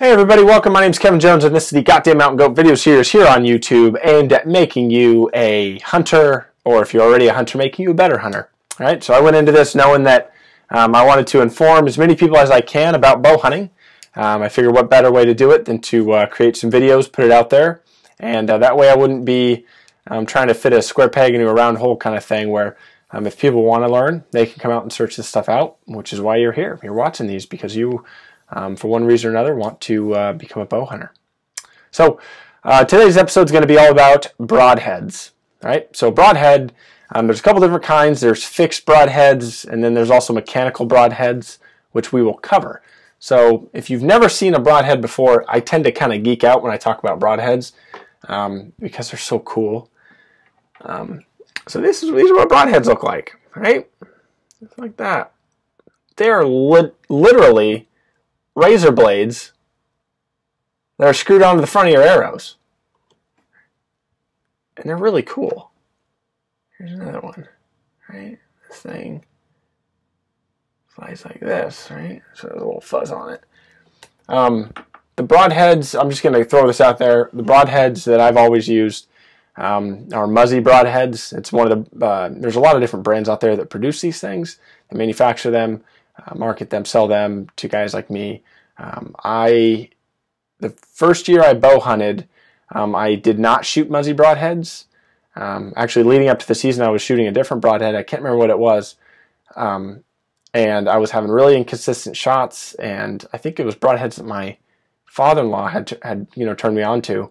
Hey everybody, welcome. My name is Kevin Jones and this is the Goddamn Mountain Goat video series here on YouTube aimed at making you a hunter, or if you're already a hunter, making you a better hunter. Alright, so I went into this knowing that I wanted to inform as many people as I can about bow hunting. I figured what better way to do it than to create some videos, put it out there, and that way I wouldn't be trying to fit a square peg into a round hole kind of thing where if people want to learn, they can come out and search this stuff out, which is why you're here. You're watching these because you for one reason or another, want to become a bow hunter. So today's episode is going to be all about broadheads. Right? So broadhead, there's a couple different kinds. There's fixed broadheads, and then there's also mechanical broadheads, which we will cover. So if you've never seen a broadhead before, I tend to kind of geek out when I talk about broadheads because they're so cool. So these are what broadheads look like, right? Just like that. They are literally razor blades that are screwed onto the front of your arrows. And they're really cool. Here's another one, right? This thing flies like this, right? So there's a little fuzz on it. The broadheads, I'm just going to throw this out there. The broadheads that I've always used are Muzzy broadheads. It's one of the, there's a lot of different brands out there that produce these things. They manufacture them, market them, sell them to guys like me. The first year I bow hunted, I did not shoot Muzzy broadheads. Actually, leading up to the season, I was shooting a different broadhead. I can't remember what it was. And I was having really inconsistent shots, and I think it was broadheads that my father-in-law had turned me on to.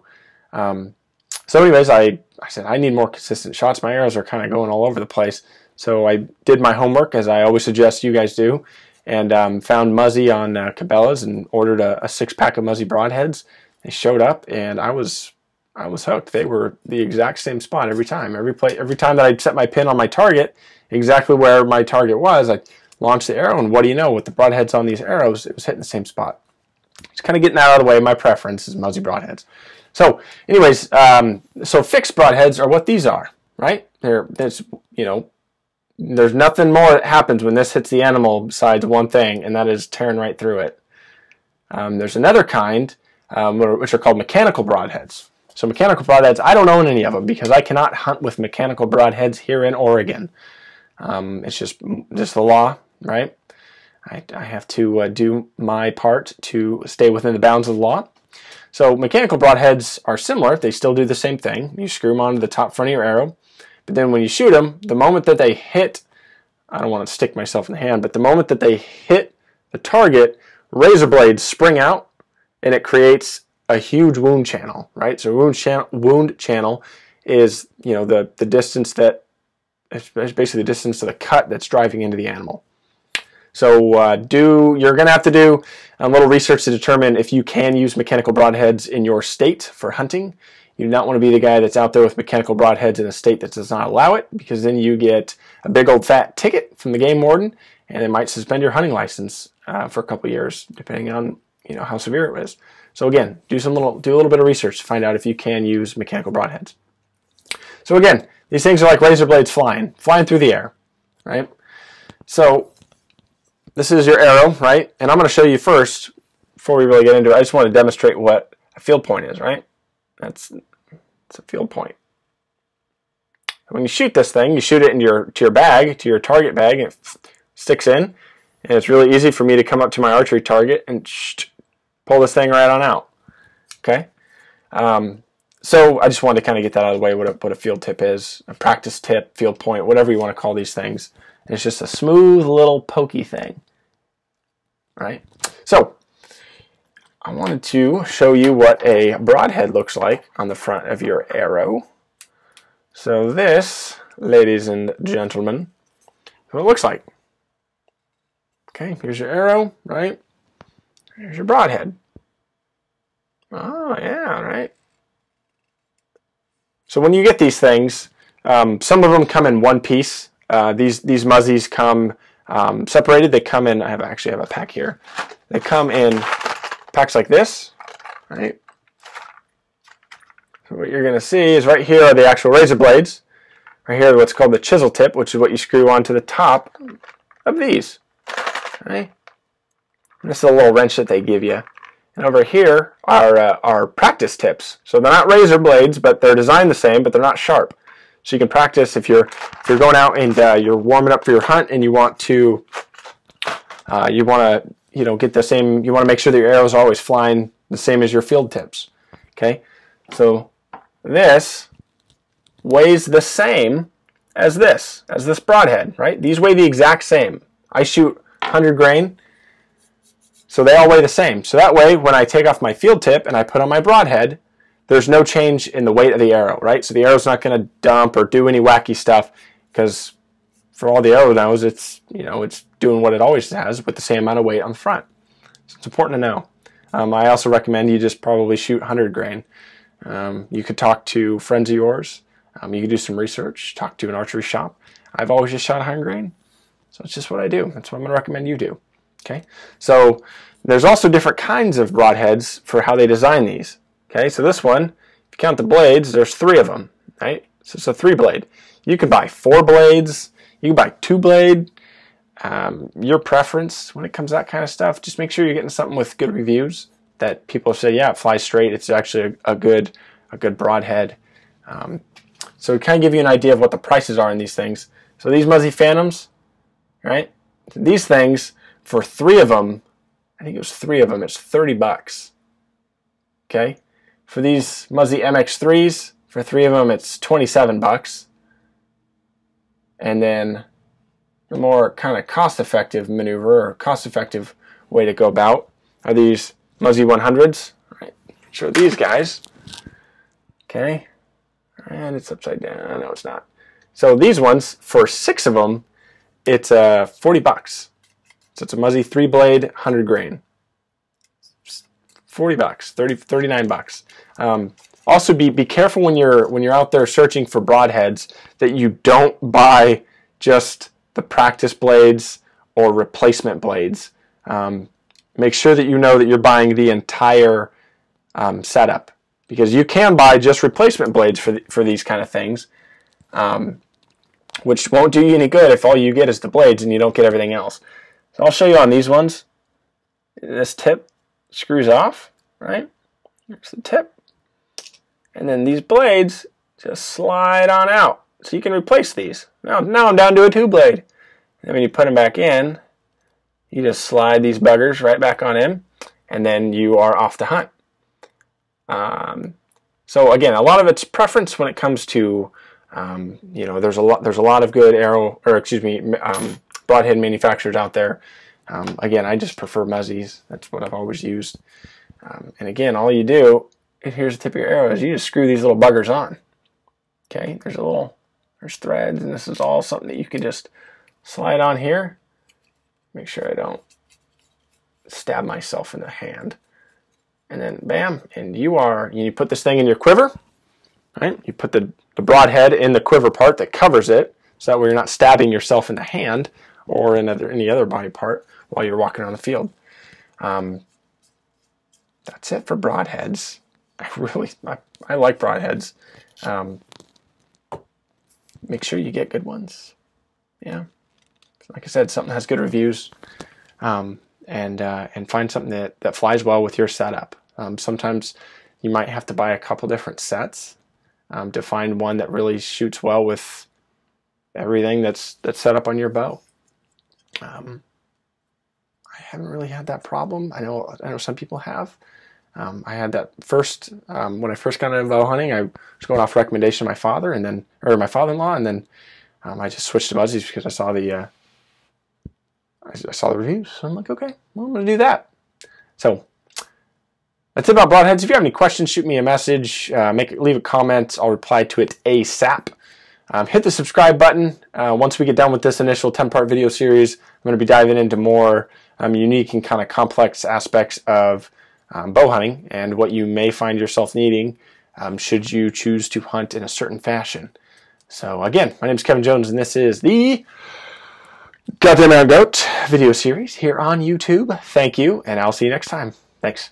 So anyways, I said, I need more consistent shots. My arrows are kind of going all over the place. So I did my homework, as I always suggest you guys do, and found Muzzy on Cabela's and ordered a 6-pack of Muzzy broadheads. They showed up, and I was hooked. They were the exact same spot every time. Every time that I'd set my pin on my target, exactly where my target was, I launched the arrow, and what do you know? With the broadheads on these arrows, it was hitting the same spot. Just kind of getting that out of the way. My preference is Muzzy broadheads. So anyways, so fixed broadheads are what these are, right? There's nothing more that happens when this hits the animal besides one thing, and that is tearing right through it. There's another kind, which are called mechanical broadheads. So mechanical broadheads, I don't own any of them because I cannot hunt with mechanical broadheads here in Oregon. It's just the law, right? I have to do my part to stay within the bounds of the law. So mechanical broadheads are similar. They still do the same thing. You screw them onto the top front of your arrow. But then when you shoot them, the moment that they hit, I don't want to stick myself in the hand, but the moment that they hit the target, razor blades spring out, and it creates a huge wound channel, right? So wound channel is, the distance that, it's basically the distance to the cut that's driving into the animal. So you're going to have to do a little research to determine if you can use mechanical broadheads in your state for hunting. You do not want to be the guy that's out there with mechanical broadheads in a state that does not allow it, because then you get a big old fat ticket from the game warden, and it might suspend your hunting license for a couple years, depending on how severe it is. So again, do a little bit of research to find out if you can use mechanical broadheads. So again, these things are like razor blades flying through the air, right? So this is your arrow, right? And I'm going to show you first, before we really get into it, I just want to demonstrate what a field point is, right? It's a field point. When you shoot this thing, you shoot it into your bag, to your target bag, and it sticks in. And it's really easy for me to come up to my archery target and pull this thing right on out. Okay? So I just wanted to kind of get that out of the way, what a field tip is, a practice tip, field point, whatever you want to call these things. And it's just a smooth little pokey thing. Right? So I wanted to show you what a broadhead looks like on the front of your arrow. So this, ladies and gentlemen, is what it looks like. Okay, here's your arrow, right? Here's your broadhead. Oh, yeah, right. So when you get these things, some of them come in one piece. These Muzzies come separated. They come in, I actually have a pack here. They come in packs like this, right? So what you're going to see is right here are the actual razor blades. Right here, what's called the chisel tip, which is what you screw onto the top of these. Right? And this is a little wrench that they give you. And over here are practice tips. So they're not razor blades, but they're designed the same, but they're not sharp. So you can practice if you're going out and you're warming up for your hunt, and you want to get the same. You want to make sure that your arrows are always flying the same as your field tips. Okay, so this weighs the same as this broadhead, right? These weigh the exact same. I shoot 100 grain, so they all weigh the same. So that way, when I take off my field tip and I put on my broadhead, there's no change in the weight of the arrow, right? So the arrow's not going to dump or do any wacky stuff, because for all the arrow knows, it's doing what it always has with the same amount of weight on the front. So it's important to know. I also recommend you just probably shoot 100 grain. You could talk to friends of yours. You could do some research, talk to an archery shop. I've always just shot 100 grain, so it's just what I do. That's what I'm going to recommend you do. Okay, so there's also different kinds of broadheads for how they design these. Okay, so this one, if you count the blades, there's 3 of them, right? So it's a 3-blade. You can buy 4 blades. You can buy 2-blade. Your preference when it comes to that kind of stuff. Just make sure you're getting something with good reviews that people say, yeah, it flies straight. It's actually a good broadhead. So it kind of give you an idea of what the prices are in these things. So these Muzzy Phantoms, right? These things, for 3 of them, I think it was 3 of them, it's $30. Okay? For these Muzzy MX3s, for 3 of them, it's $27. And then the more kind of cost-effective maneuver or cost-effective way to go about are these Muzzy 100s. All right, show these guys. Okay, and it's upside down. No, it's not. So these ones, for 6 of them, it's $40. So it's a Muzzy 3-blade, 100 grain. $40, $39. Also, be careful when you're out there searching for broadheads that you don't buy just the practice blades or replacement blades. Make sure that you know that you're buying the entire setup, because you can buy just replacement blades for these kind of things, which won't do you any good if all you get is the blades and you don't get everything else. So I'll show you on these ones. This tip screws off, right? Here's the tip. And then these blades just slide on out. So you can replace these. Now I'm down to a 2-blade. And when you put them back in, you just slide these buggers right back on in, and then you are off to hunt. So again, a lot of it's preference when it comes to, there's a lot of good broadhead manufacturers out there. Again, I just prefer Muzzies. That's what I've always used. And again, all you do, here's the tip of your arrow, is you just screw these little buggers on. Okay, there's threads, and this is all something that you can just slide on here. Make sure I don't stab myself in the hand. And then bam, and you put this thing in your quiver, right? You put the broadhead in the quiver part that covers it, so that way you're not stabbing yourself in the hand or in any other body part while you're walking around the field. That's it for broadheads. I like broadheads. Make sure you get good ones. Yeah, like I said, something that has good reviews, and find something that flies well with your setup. Sometimes you might have to buy a couple different sets to find one that really shoots well with everything that's set up on your bow. I haven't really had that problem. I know some people have. I had that first when I first got into bow hunting. I was going off recommendation of my father, my father-in-law, and then I just switched to Muzzies because I saw the reviews. So I'm like, okay, well, I'm going to do that. So that's it about broadheads. If you have any questions, shoot me a message. Leave a comment. I'll reply to it ASAP. Hit the subscribe button. Once we get done with this initial 10-part video series, I'm going to be diving into more unique and kind of complex aspects of bow hunting and what you may find yourself needing should you choose to hunt in a certain fashion. So again, my name is Kevin Jones, and this is the Goddamn Goat video series here on YouTube. Thank you, and I'll see you next time. Thanks.